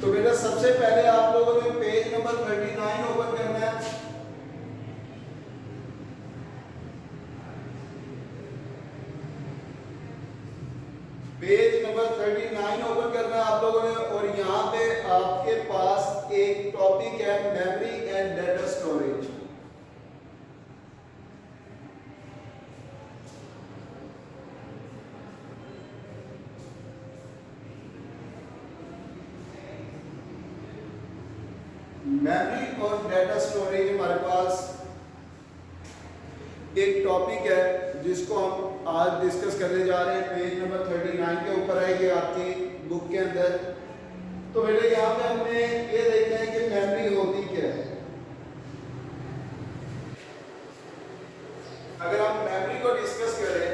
तो बेटा सबसे पहले आप लोगों ने पेज नंबर 39 ओपन करना है। पेज नंबर 39 ओपन करना है आप लोगों ने, और यहाँ पे आपके पास एक टॉपिक है memory and data storage. Memory और डेटा स्टोरेज हमारे पास एक टॉपिक है जिसको हम आज डिस्कस करने जा रहे हैं। पेज नंबर 39 के ऊपर है ये आपकी बुक के अंदर। तो बेटे यहाँ पे हमने ये देखना है कि मेमोरी होती क्या है। अगर हम मेमोरी को डिस्कस करें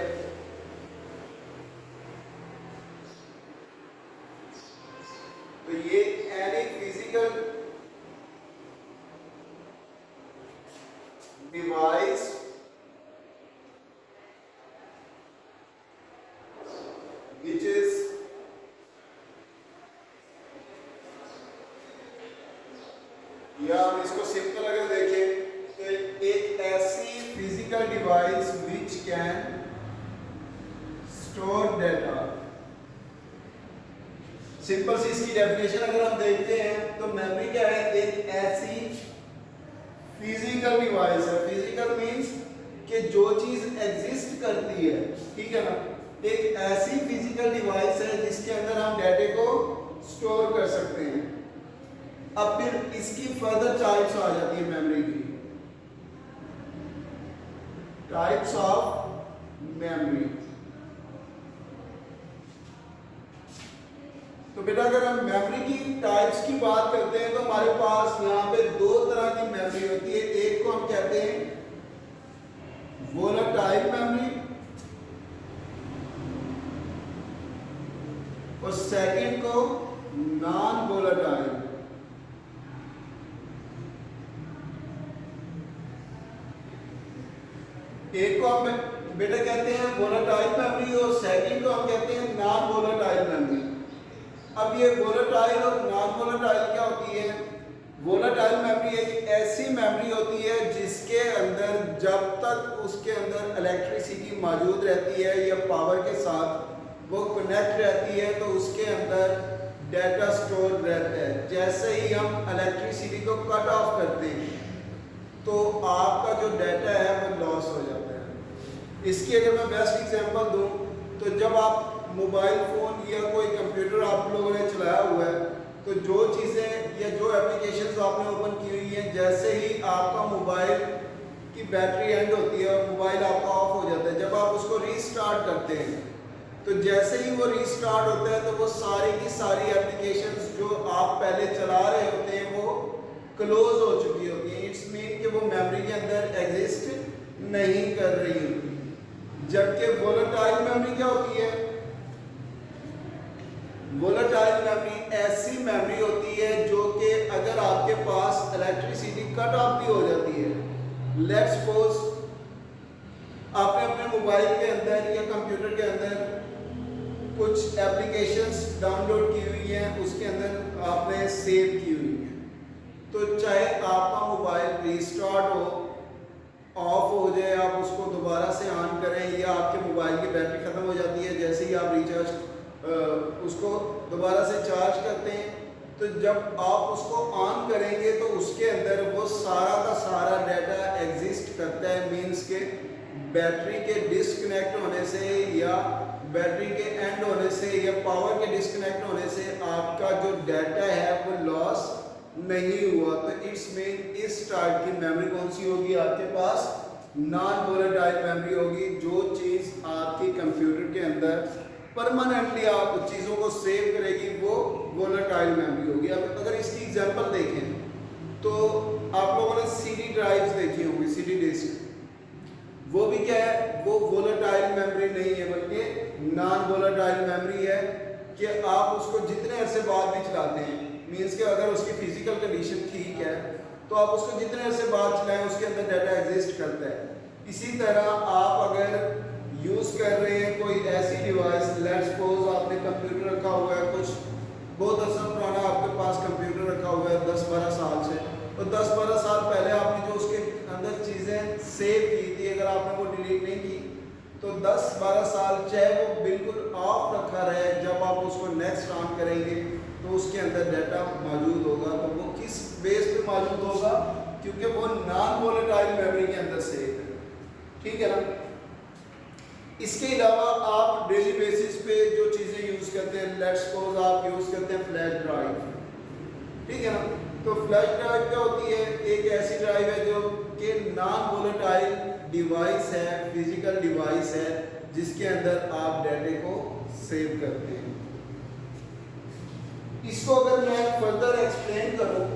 तो ये any physical device which is या हम इसको सिंपल अगर देखें तो एक ऐसी physical device which can store data। Simple सी इसकी डेफिनेशन अगर हम देखते हैं तो मेमोरी क्या है, एक ऐसी फिजिकल डिवाइस है। फिजिकल मींस कि जो चीज एग्जिस्ट करती है, ठीक है ना, एक ऐसी फिजिकल डिवाइस है जिसके अंदर हम डाटा को स्टोर कर सकते हैं। अब फिर इसकी फर्दर टाइप्स आ जाती है मेमोरी की, टाइप्स ऑफ मेमोरी। तो बेटा अगर हम मेमोरी की टाइप्स की बात करते हैं तो हमारे पास यहाँ पे दो तरह की मेमोरी होती है। एक को हम कहते हैं वोलेटाइल मेमोरी और सेकंड को नॉन वोलेटाइल। एक को हम बेटा कहते हैं वोलेटाइल मेमोरी और सेकंड को हम कहते हैं नॉन वोलेटाइल मेमोरी। अब ये वोलेटाइल और नॉन वोलेटाइल क्या होती है? वोलेटाइल मेमोरी एक ऐसी मेमोरी होती है जिसके अंदर जब तक उसके अंदर इलेक्ट्रिसिटी मौजूद रहती है या पावर के साथ वो कनेक्ट रहती है तो उसके अंदर डाटा स्टोर रहता है। जैसे ही हम इलेक्ट्रिसिटी को कट ऑफ करते हैं तो आपका जो डाटा है वो लॉस हो जाता है। इसकी अगर मैं बेस्ट एग्जांपल दूं तो जब आप मोबाइल फ़ोन या कोई कंप्यूटर आप लोगों ने चलाया हुआ है तो जो चीज़ें या जो एप्लीकेशंस आपने ओपन की हुई हैं, जैसे ही आपका मोबाइल की बैटरी एंड होती है और मोबाइल आपका ऑफ हो जाता है, जब आप उसको रीस्टार्ट करते हैं तो जैसे ही वो रीस्टार्ट होता है तो वो सारी की सारी एप्लीकेशंस जो आप पहले चला रहे होते हैं वो क्लोज हो चुकी होती हैं। इट्स मीन कि वो मेमोरी के अंदर एग्जिस्ट नहीं कर रही होती। जबकि वोलेटाइल मेमोरी क्या होती है? वोलेटाइल मेमोरी ऐसी मेमोरी होती है जो कि अगर आपके पास इलेक्ट्रिसिटी कट ऑफ भी हो जाती है, लेट्स सपोज आपने अपने मोबाइल के अंदर या कंप्यूटर के अंदर कुछ एप्लीकेशंस डाउनलोड की हुई हैं, उसके अंदर आपने सेव की हुई है, तो चाहे आपका मोबाइल रिस्टार्ट हो, ऑफ हो जाए, आप उसको दोबारा से ऑन करें या आपके मोबाइल की बैटरी ख़त्म हो जाती है, जैसे ही आप रिचार्ज उसको दोबारा से चार्ज करते हैं तो जब आप उसको ऑन करेंगे तो उसके अंदर वो सारा का सारा डाटा एग्जिस्ट करता है। मींस के बैटरी के डिस्कनेक्ट होने से या बैटरी के एंड होने से या पावर के डिस्कनेक्ट होने से आपका जो डाटा है वो लॉस नहीं हुआ। तो इट्स मीन इस टाइप की मेमोरी कौन सी होगी आपके पास? नॉन वोलेटाइल मेमोरी होगी। जो चीज़ आपकी कंप्यूटर के अंदर परमानेंटली आप चीज़ों को सेव करेगी वो वोलेटाइल मेमोरी होगी। अब अगर इसकी एग्जांपल देखें तो आप लोगों ने सीडी ड्राइव्स देखी होंगी, सीडी डिस्क, वो भी क्या है? वो वोलेटाइल मेमोरी नहीं है बल्कि नॉन वोलेटाइल मेमोरी है कि आप उसको जितने अरसे बाद भी चलाते हैं, मीन्स कि अगर उसकी फिजिकल कंडीशन ठीक है तो आप उसको जितने अरसे बाद चलाएं उसके अंदर डाटा एग्जिस्ट करता है। इसी तरह आप अगर यूज़ कर रहे हैं कोई ऐसी डिवाइस, लेट्स सपोज आपने कंप्यूटर रखा हुआ है, कुछ बहुत अर्सा पुराना आपके पास तो 10-12 साल पहले आपने जो उसके अंदर चीज़ें सेव की थी, अगर आपने वो डिलीट नहीं की तो 10-12 साल चाहे वो बिल्कुल ऑफ रखा रहे, जब आप उसको नेक्स्ट ऑन करेंगे तो उसके अंदर डाटा मौजूद होगा। तो वो किस बेस पे मौजूद होगा? क्योंकि वो नॉन वोलेटाइल मेमोरी के अंदर सेव है। ठीक है ना? इसके अलावा आप डेली बेसिस पे जो चीज़ें यूज़ करते हैं, लेट्स सपोज आप यूज़ करते हैं फ्लैश ड्राइव। ठीक है ना? तो फ्लैश ड्राइव क्या होती है? एक ऐसी ड्राइव है जो कि नॉन वोलेटाइल डिवाइस है, फिजिकल डिवाइस है, जिसके अंदर आप डाटे को सेव करते हैं। इसको अगर मैं फर्दर एक्सप्लेन करूं,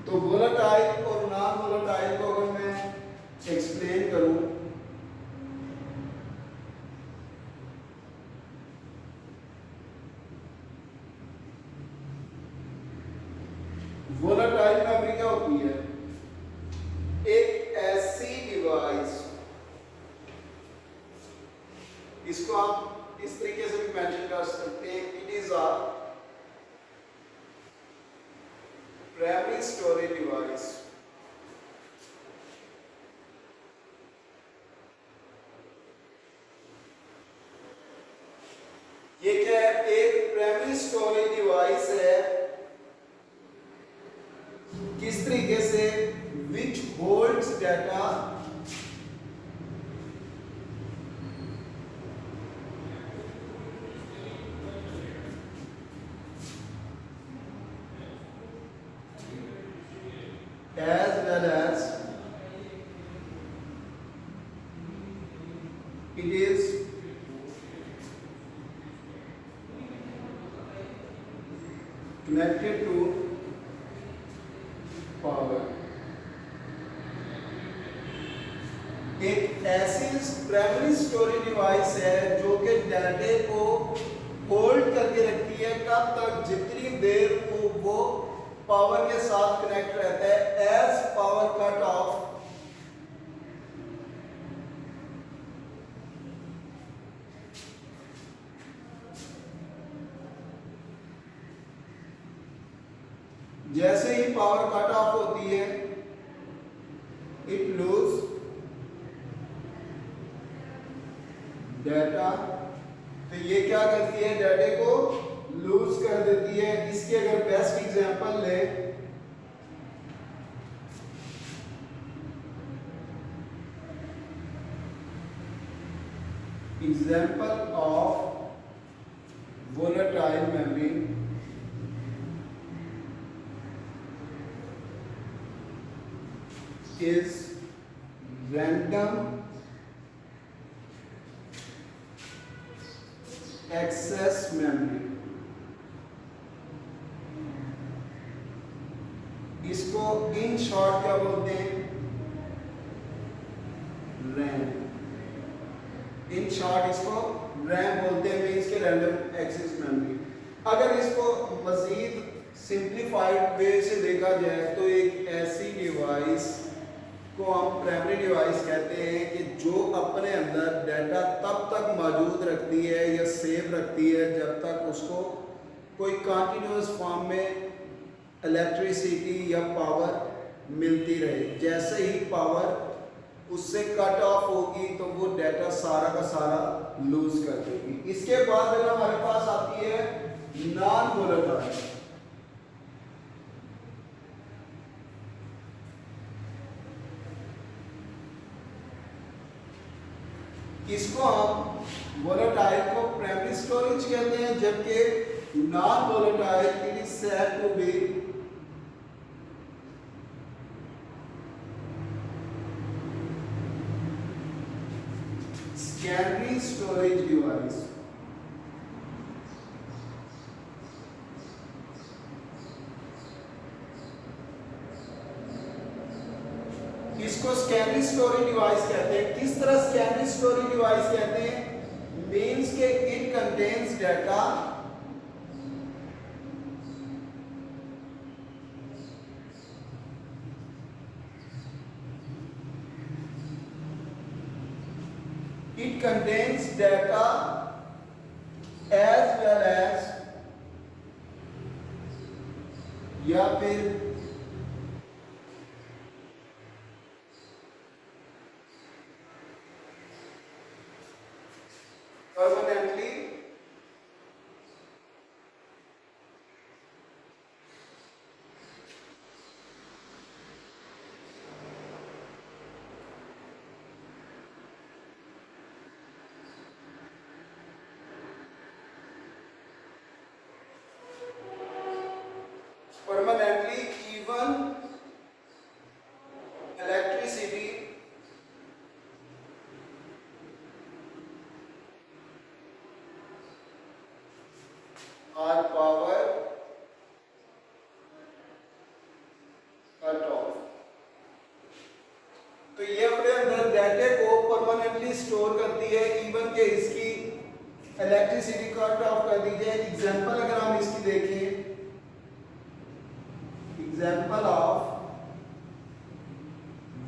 तो वोलेटाइल और नॉन वोलेटाइल को अगर मैं एक्सप्लेन करूं, वोलेटाइल मेमोरी क्या होती है? एक ऐसी डिवाइस, इसको आप इस तरीके से भी मेंशन कर सकते हैं, it is a primary storage device. ये क्या है? एक प्राइमरी स्टोरेज डिवाइस है। किस तरीके से? विच holds data as well as it is connected to power। एक ऐसी प्राइमरी स्टोरेज डिवाइस है जो कि डाटे को होल्ड करके रखती है, कब तक? जितनी देर वो पावर के साथ कनेक्ट रहता है। एज पावर कट ऑफ, जैसे ही पावर कट ऑफ होती है, इट लूज डाटा। तो ये क्या करती है? डाटे को लूज कर देती है। इसके अगर बेस्ट एग्जांपल ले, example of volatile memory is random access memory. इसको इन शॉर्ट क्या बोलते हैं? रैम। इन शॉर्ट इसको रैम बोलते हैं, मींस के रैंडम एक्सेस मेमोरी। अगर इसको मजीद सिंप्लीफाइड वे से देखा जाए तो एक ऐसी डिवाइस को हम प्राइमरी डिवाइस कहते हैं कि जो अपने अंदर डाटा तब तक मौजूद रखती है या सेव रखती है जब तक उसको कोई कंटिन्यूअस फॉर्म में इलेक्ट्रिसिटी या पावर मिलती रहे। जैसे ही पावर उससे कट ऑफ होगी तो वो डाटा सारा का सारा लूज कर देगी। इसके बाद अगर हमारे पास आती है नॉन वोलेटाइल। इसको हम वोलेटाइल को प्राइमरी स्टोरेज कहते हैं, जबकि non volatile it is said to be secondary storage device. इसको सेकेंडरी स्टोरेज डिवाइस कहते हैं। किस तरह सेकेंडरी स्टोरेज डिवाइस कहते हैं? मींस के it contains data it contains data as well as या फिर permanently even electricity or power cut off। तो ये अपने अंदर डाटा को परमानेंटली स्टोर करती है, इवन के इसकी इलेक्ट्रिसिटी कट ऑफ कर दी जाए। एग्जांपल अगर हम इसकी देखें, example of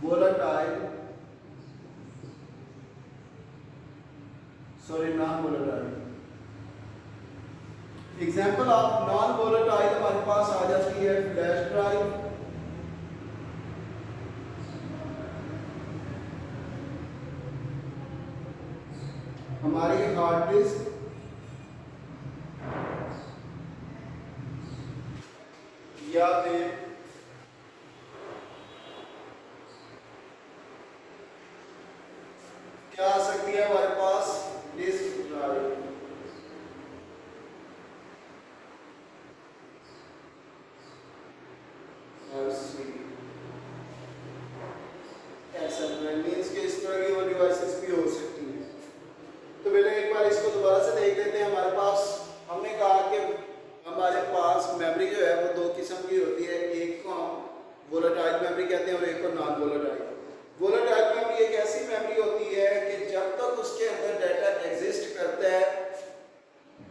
volatile non volatile, example of non volatile हमारे पास आ जाती है फ्लैश ड्राइव, हमारी हार्ड डिस्क, या फिर क्या आ सकती है हमारे पास डिस्क ड्राइव। मीन्स के इस तरह की वो डिवाइसेस भी हो सकती हैं। तो पहले एक बार इसको दोबारा से देख लेते हैं। हमारे पास हमने कहा कि हमारे पास मेमोरी जो है वो दो किस्म की होती है, एक को हम वोलेटाइल मेमोरी कहते हैं और एक को नॉन वोलेटाइल। वोलेटाइल मेमोरी एक ऐसी मेमोरी होती है कि जब तक उसके अंदर डाटा एग्जिस्ट करता है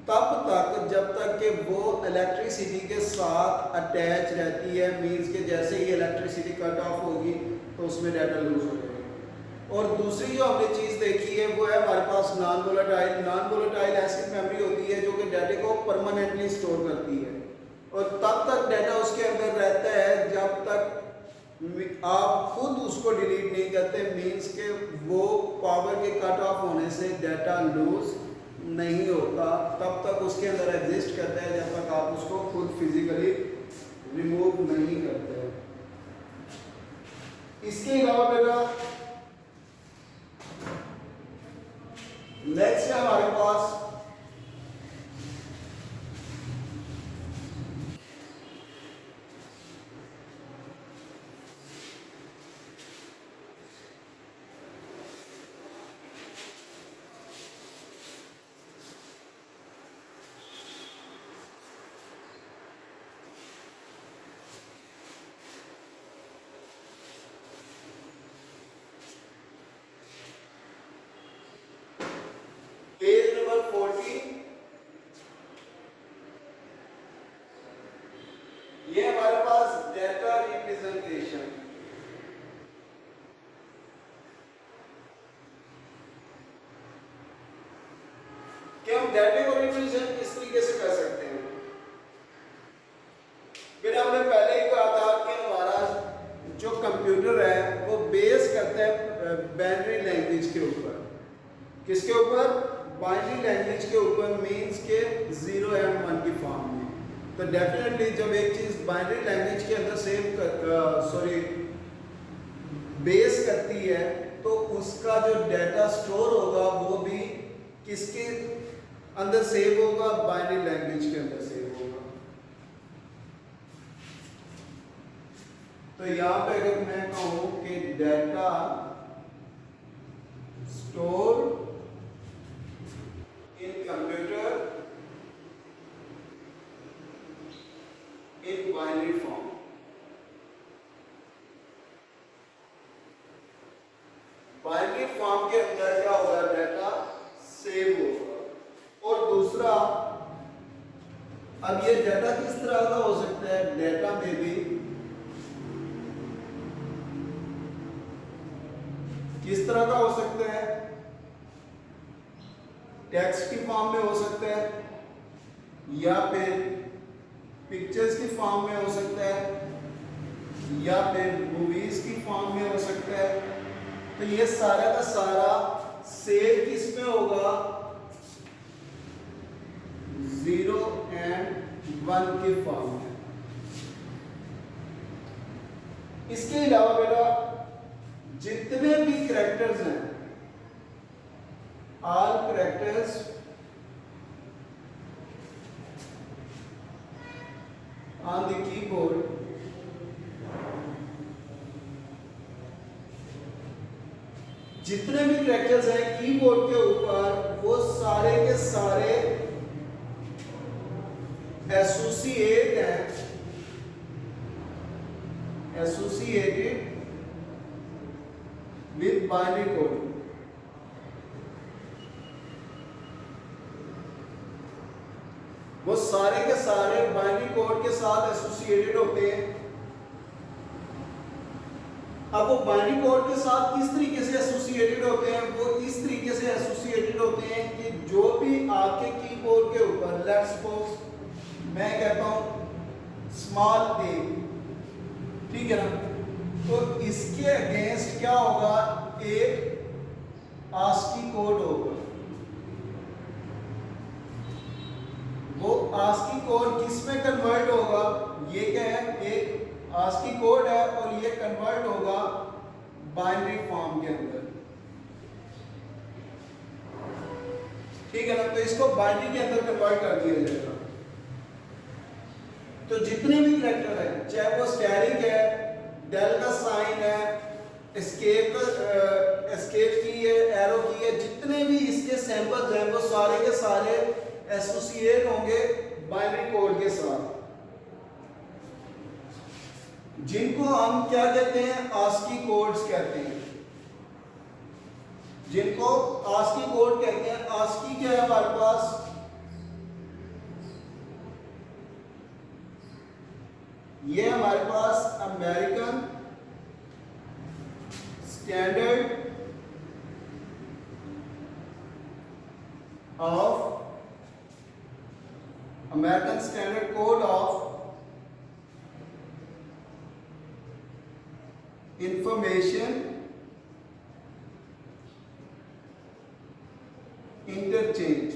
तब तक, जब तक कि वो इलेक्ट्रिसिटी के साथ अटैच रहती है। मींस के जैसे ही इलेक्ट्रिसिटी कट ऑफ होगी तो उसमें डाटा लूज हो जाएगा। और दूसरी जो हमने चीज़ देखी है वो है हमारे पास नॉन वोलेटाइल। नॉन वोलेटाइल ऐसी मेमोरी होती है जो कि डाटा को परमानेंटली स्टोर करती है और तब तक डाटा उसके अंदर रहता है जब तक आप खुद उसको डिलीट नहीं करते। मींस के वो पावर के कट ऑफ होने से डाटा लूज नहीं होता, तब तक उसके अंदर एग्जिस्ट करता है जब तक आप उसको खुद फिजिकली रिमूव नहीं करते। इसके अलावा बेटा नेक्स्ट है हमारे पास पेज नंबर 40। ये हमारे पास डाटा रिप्रेजेंटेशन, कि हम डाटा को रिप्रेजेंट किस तरीके से कर सकते हैं। फिर हमने पहले ही कहा था कि हमारा जो कंप्यूटर है वो बेस करता है बाइनरी लैंग्वेज के ऊपर। किसके ऊपर? बाइनरी लैंग्वेज के ऊपर। मींस के 0 एंड 1 की फॉर्म में। तो डेफिनेटली जब एक चीज बाइनरी लैंग्वेज के अंदर बेस करती है तो उसका जो डाटा स्टोर होगा वो भी किसके अंदर सेव होगा? बाइनरी लैंग्वेज के अंदर सेव होगा। तो यहां पे अगर मैं कहूं कि data store in computer in binary form, binary form के अंदर क्या होगा, डाटा सेव होगा। और दूसरा, अब ये डाटा किस तरह का हो सकता है, डाटा में भी किस तरह का हो सकता है, टेक्स्ट की फॉर्म में हो सकता है, या फिर पिक्चर्स की फॉर्म में हो सकता है, या फिर मूवीज की फॉर्म में हो सकता है। तो ये सारा का सारा सेव किस में होगा, 0 और 1 के फॉर्म में। इसके अलावा बेटा जितने भी कैरेक्टर्स हैं, all characters on the keyboard जितने भी कैरेक्टर्स हैं कीबोर्ड के ऊपर, वो सारे के सारे एसोसिएट हैं, एसोसिएटेड विद बाइनरी कोड। वो सारे के सारे बाइनरी कोड के साथ एसोसिएटेड होते हैं। अब वो बाइनरी कोड के साथ किस तरीके से एसोसिएटेड होते हैं, वो इस तरीके से एसोसिएटेड होते हैं कि जो भी आपके कीबोर्ड के ऊपर, लेट्स सपोज मैं कहता हूं स्मॉल a, ठीक है ना, तो इसके अगेंस्ट क्या होगा, एक आस्की कोड होगा। वो आस्की कोड किस में कन्वर्ट होगा, ये क्या है, एक आस्की कोड है और ये कन्वर्ट होगा बाइनरी फॉर्म के अंदर, ठीक है ना। तो इसको बाइनरी के अंदर कन्वर्ट कर दिया जाएगा। तो जितने भी कैरेक्टर है, चाहे वो स्टैरिक है, डेल का साइन है, एस्केप की है, एरो की है, जितने भी इसके सैंपल्स हैं वो सारे के सारे एसोसिएट होंगे बाइनरी कोड के साथ, जिनको हम क्या कहते हैं, आस्की कोड्स कहते हैं, जिनको आस्की कोड कहते हैं। आस्की क्या है हमारे पास, ये हमारे पास American standard code of information interchange.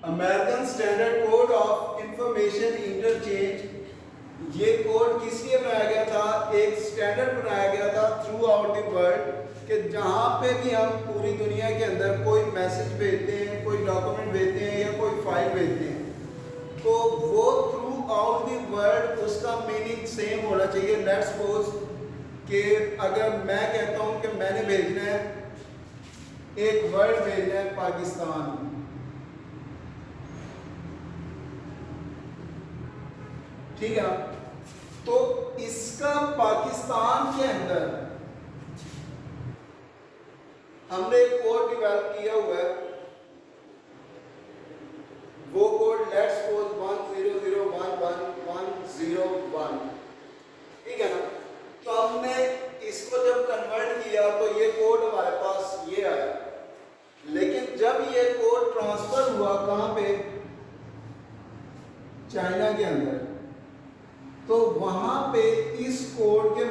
American standard code of information interchange, ये कोड किस लिए बनाया गया था, एक स्टैंडर्ड बनाया गया था थ्रू आउट द वर्ल्ड, कि जहां पे भी हम पूरी दुनिया के अंदर कोई मैसेज भेजते हैं, कोई डॉक्यूमेंट भेजते हैं या कोई फाइल भेजते हैं, तो वो थ्रू आउट द वर्ल्ड उसका मीनिंग सेम होना चाहिए। लेट्स सपोज कि अगर मैं कहता हूं कि मैंने भेजना है, एक वर्ड भेजना है पाकिस्तान, ठीक है, तो इसका पाकिस्तान के अंदर हमने एक कोड डेवलप किया हुआ है। वो कोड लेट्स सपोज 100111101, ठीक है ना। तो हमने इसको जब कन्वर्ट किया तो ये कोड हमारे पास ये आया, लेकिन जब ये कोड ट्रांसफर हुआ कहां पे, चाइना के अंदर, तो वहां पे इस कोड के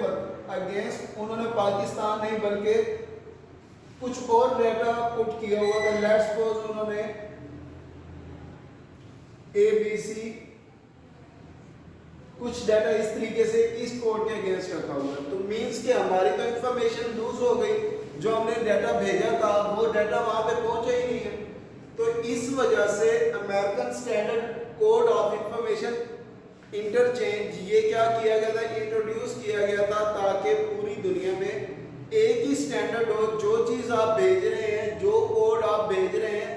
अगेंस्ट उन्होंने पाकिस्तान नहीं बल्कि कुछ और डाटा पुट किया हुआ था। लेट्स सपोज उन्होंने ABC कुछ डाटा इस तरीके से इस कोड के अगेंस्ट रखा हुआ है। तो मींस कि हमारी तो इंफॉर्मेशन लूज हो गई, जो हमने डाटा भेजा था वो डाटा वहां पे पहुंचा ही नहीं है। तो इस वजह से American standard code of information interchange ये क्या किया गया था, इंट्रोड्यूस किया गया था, ताकि पूरी दुनिया में एक ही स्टैंडर्ड हो। जो चीज आप भेज रहे हैं, जो कोड आप भेज रहे हैं,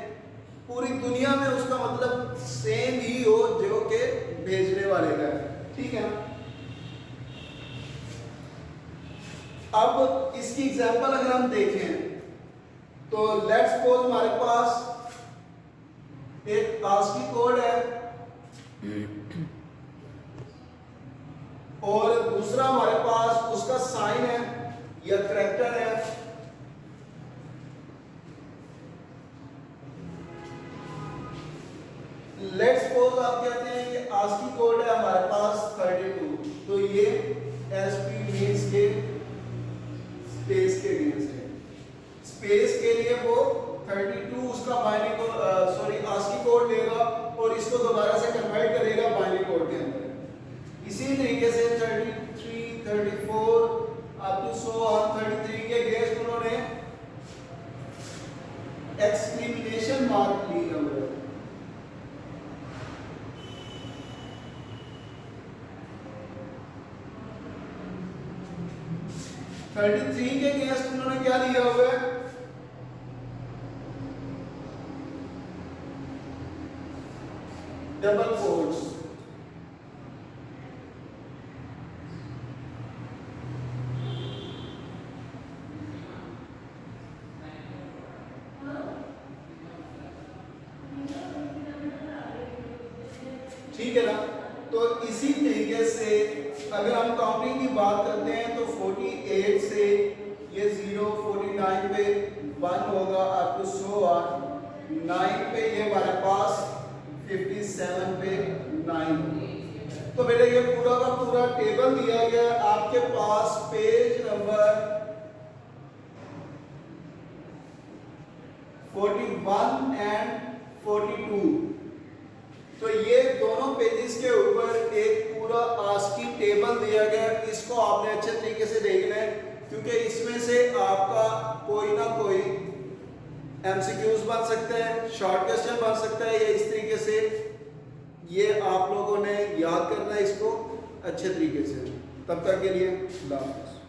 पूरी दुनिया में उसका मतलब सेम ही हो जो कि भेजने वाले का है, ठीक है ना। अब इसकी एग्जांपल अगर हम देखें तो लेट्स सपोज हमारे पास एक आस्की कोड है और दूसरा हमारे पास उसका साइन है या करैक्टर है। लेट्स सपोज आप कहते हैं कि आस्की कोड है हमारे पास 32, तो ये एसपी मींस के स्पेस के लिए है। स्पेस के लिए वो 32 उसका बाइनरी को आस्की कोड लेगा और इसको दोबारा से कन्वर्ट करेगा बाइनरी कोड के अंदर। इसी तरीके से 33, 34 अप टू सो ऑन 33 के अगेंस्ट उन्होंने एक्सक्लेमेशन मार्क लिया हुआ है। थर्टी थ्री के अगेंस्ट उन्होंने क्या लिया हुआ है? Double quotes. ठीक है ना? तो इसी तरीके से अगर हम काउंटिंग की बात करते हैं तो 48 से ये 0, 49 पे 1 होगा अप टू सो ऑन, 9 पे ये हमारे पास 57 पे 9। तो बेटा ये पूरा का पूरा टेबल दिया गया है आपके पास पेज नंबर 41 एंड 42। तो ये दोनों पेजेस के ऊपर एक पूरा आस्की टेबल दिया गया है। इसको आपने अच्छे तरीके से देखना है क्योंकि इसमें से आपका कोई ना कोई एमसीक्यूज बन सकता है, शॉर्ट क्वेश्चन बन सकता है, या इस तरीके से ये आप लोगों ने याद करना है इसको अच्छे तरीके से। तब तक के लिए अल्लाह हाफ़िज़।